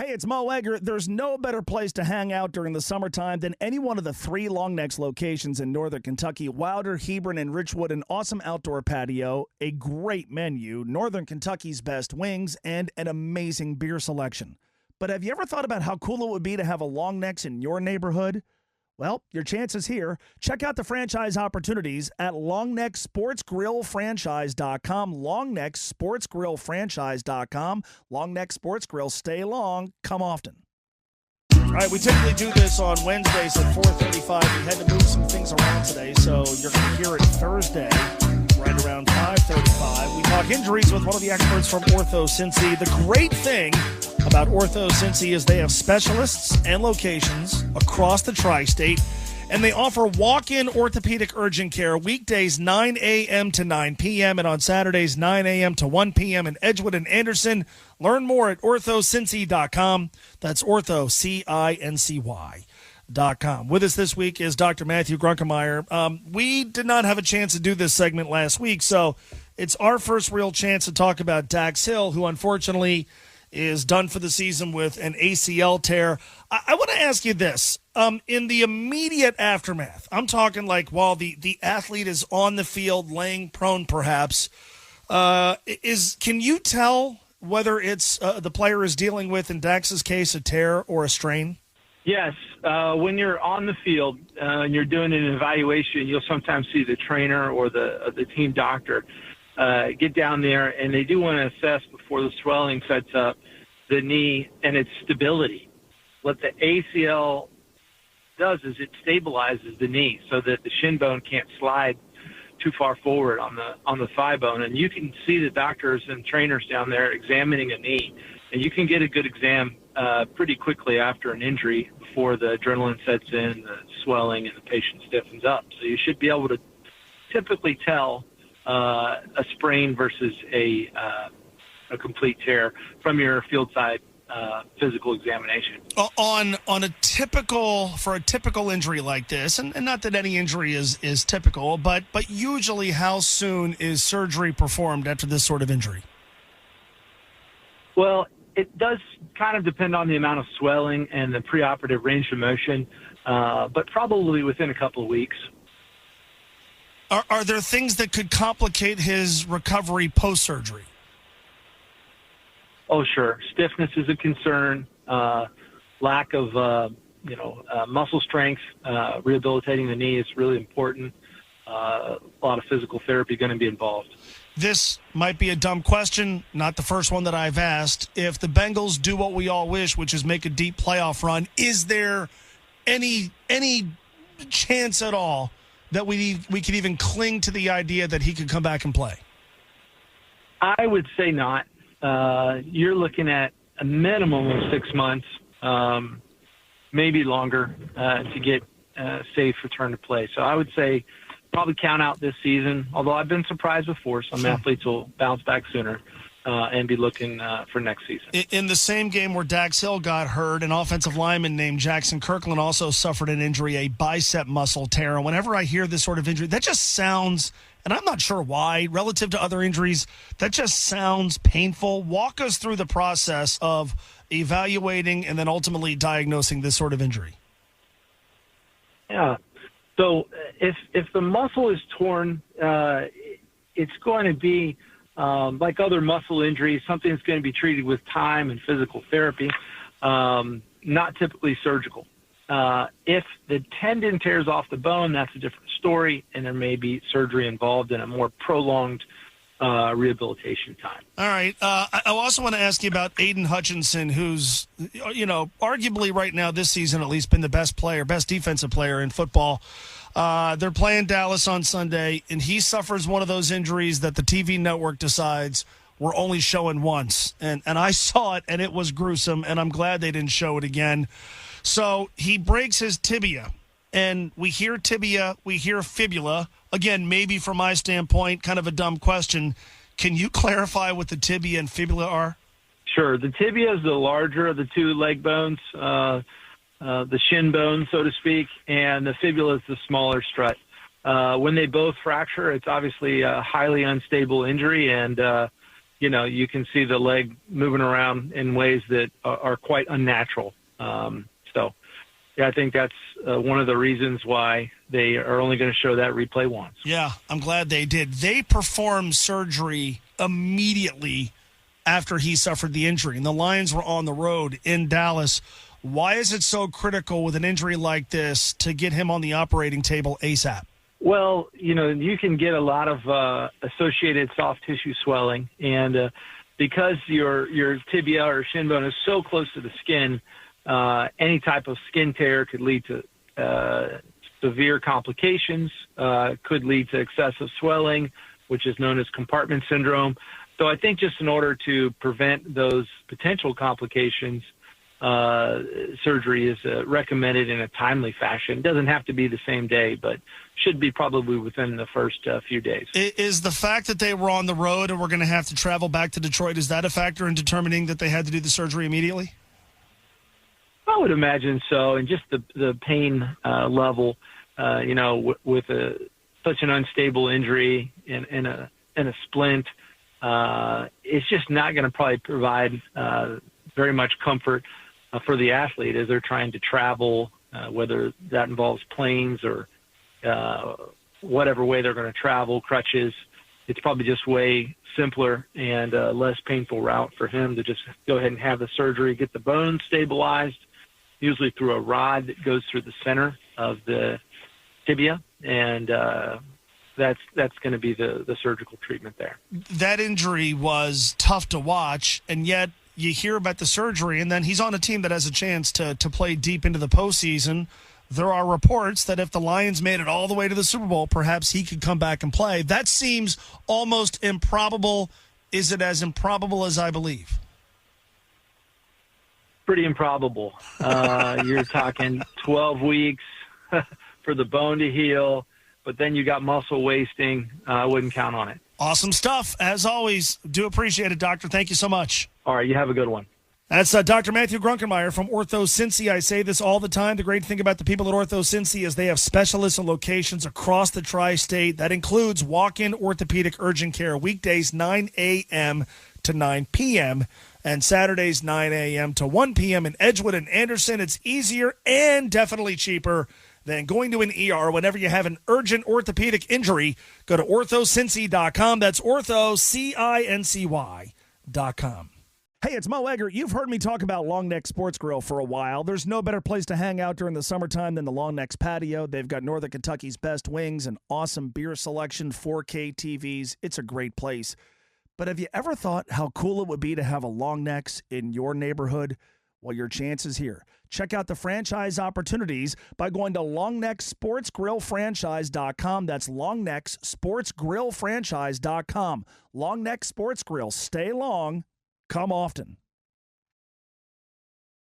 Hey, it's Mo Egger. There's no better place to hang out during the summertime than any one of the 3 Long Necks locations in northern Kentucky. Wilder, Hebron, and Richwood, an awesome outdoor patio, a great menu, northern Kentucky's best wings, and an amazing beer selection. But have you ever thought about how cool it would be to have a Long Necks in your neighborhood? Well, your chance is here. Check out the franchise opportunities at longnecksportsgrillfranchise.com. Longnecksportsgrillfranchise.com. Long Neck Sports Grill. Stay long. Come often. All right, we typically do this on Wednesdays at 4:35. We had to move some things around today, so you're going to hear it Thursday right around 5:35. We talk injuries with one of the experts from OrthoCincy. The great thing about OrthoCincy is they have specialists and locations across the tri-state, and they offer walk-in orthopedic urgent care weekdays 9 a.m. to 9 p.m. and on Saturdays 9 a.m. to 1 p.m. in Edgewood and Anderson. Learn more at OrthoCincy.com. That's OrthoCincy.com. With us this week is Dr. Matthew Grunkemeyer. We did not have a chance to do this segment last week, so it's our first real chance to talk about Dax Hill, who unfortunately is done for the season with an ACL tear. I want to ask you this. In the immediate aftermath, I'm talking like while the athlete is on the field laying prone perhaps, can you tell whether it's the player is dealing with, in Dax's case, a tear or a strain? Yes. When you're on the field and you're doing an evaluation, you'll sometimes see the trainer or the team doctor get down there, and they do want to assess before the swelling sets up the knee and its stability. What the ACL does is it stabilizes the knee so that the shin bone can't slide too far forward on the thigh bone. And you can see the doctors and trainers down there examining a knee, and you can get a good exam pretty quickly after an injury before the adrenaline sets in, the swelling, and the patient stiffens up. So you should be able to typically tell a sprain versus a complete tear from your field side physical examination. For a typical injury like this, and not that any injury is typical, but usually how soon is surgery performed after this sort of injury? Well, it does kind of depend on the amount of swelling and the preoperative range of motion, but probably within a couple of weeks. Are there things that could complicate his recovery post-surgery? Oh, sure. Stiffness is a concern. Lack of, muscle strength. Rehabilitating the knee is really important. A lot of physical therapy going to be involved. This might be a dumb question, not the first one that I've asked. If the Bengals do what we all wish, which is make a deep playoff run, is there any chance at all that we could even cling to the idea that he could come back and play? I would say not. You're looking at a minimum of 6 months, maybe longer, to get a safe return to play. So I would say probably count out this season, although I've been surprised before. Some athletes will bounce back sooner and be looking for next season. In the same game where Dax Hill got hurt, an offensive lineman named Jaxson Kirkland also suffered an injury, a bicep muscle tear. And whenever I hear this sort of injury, that just sounds, and I'm not sure why, relative to other injuries, that just sounds painful. Walk us through the process of evaluating and then ultimately diagnosing this sort of injury. Yeah. So if the muscle is torn, it's going to be like other muscle injuries, something that's going to be treated with time and physical therapy, not typically surgical. If the tendon tears off the bone, that's a different story, and there may be surgery involved in a more prolonged rehabilitation time. All right. I also want to ask you about Aidan Hutchinson, who's, arguably right now this season at least been the best defensive player in football. They're playing Dallas on Sunday, and he suffers one of those injuries that the TV network decides we're only showing once. And I saw it, and it was gruesome, and I'm glad they didn't show it again. So he breaks his tibia, and we hear tibia, we hear fibula. Again, maybe from my standpoint, kind of a dumb question. Can you clarify what the tibia and fibula are? Sure. The tibia is the larger of the two leg bones, the shin bone, so to speak, and the fibula is the smaller strut. When they both fracture, it's obviously a highly unstable injury, and you can see the leg moving around in ways that are quite unnatural. So, yeah, I think that's one of the reasons why they are only going to show that replay once. Yeah, I'm glad they did. They performed surgery immediately after he suffered the injury, and the Lions were on the road in Dallas. Why is it so critical with an injury like this to get him on the operating table ASAP? Well, you can get a lot of associated soft tissue swelling, and because your tibia or shin bone is so close to the skin, any type of skin tear could lead to severe complications, could lead to excessive swelling, which is known as compartment syndrome. So I think just in order to prevent those potential complications, surgery is recommended in a timely fashion. It doesn't have to be the same day, but should be probably within the first few days. Is the fact that they were on the road and were going to have to travel back to Detroit, is that a factor in determining that they had to do the surgery immediately? I would imagine so, and just the pain level, with such an unstable injury in a splint, it's just not going to probably provide very much comfort for the athlete as they're trying to travel, whether that involves planes or whatever way they're going to travel, crutches. It's probably just way simpler and less painful route for him to just go ahead and have the surgery, get the bone stabilized, usually through a rod that goes through the center of the tibia, and that's going to be the surgical treatment there. That injury was tough to watch, and yet you hear about the surgery, and then he's on a team that has a chance to play deep into the postseason. There are reports that if the Lions made it all the way to the Super Bowl, perhaps he could come back and play. That seems almost improbable. Is it as improbable as I believe? Pretty improbable. You're talking 12 weeks for the bone to heal, but then you got muscle wasting. I wouldn't count on it. Awesome stuff. As always, do appreciate it, Doctor. Thank you so much. All right, you have a good one. That's Dr. Matthew Grunkemeyer from OrthoCincy. I say this all the time. The great thing about the people at OrthoCincy is they have specialists and locations across the tri-state. That includes walk-in orthopedic urgent care weekdays 9 a.m. to 9 p.m. and Saturdays 9 a.m. to 1 p.m. in Edgewood and Anderson. It's easier and definitely cheaper than going to an ER whenever you have an urgent orthopedic injury. Go to OrthoCincy.com. That's OrthoCincy.com. Hey, it's Mo Egger. You've heard me talk about Long Neck Sports Grill for a while. There's no better place to hang out during the summertime than the Long Neck's patio. They've got Northern Kentucky's best wings, an awesome beer selection, 4K TVs. It's a great place. But have you ever thought how cool it would be to have a Long Necks in your neighborhood? Well, your chance is here. Check out the franchise opportunities by going to longnecksportsgrillfranchise.com. That's longnecksportsgrillfranchise.com. Long Neck Sports Grill. Stay long. Come often.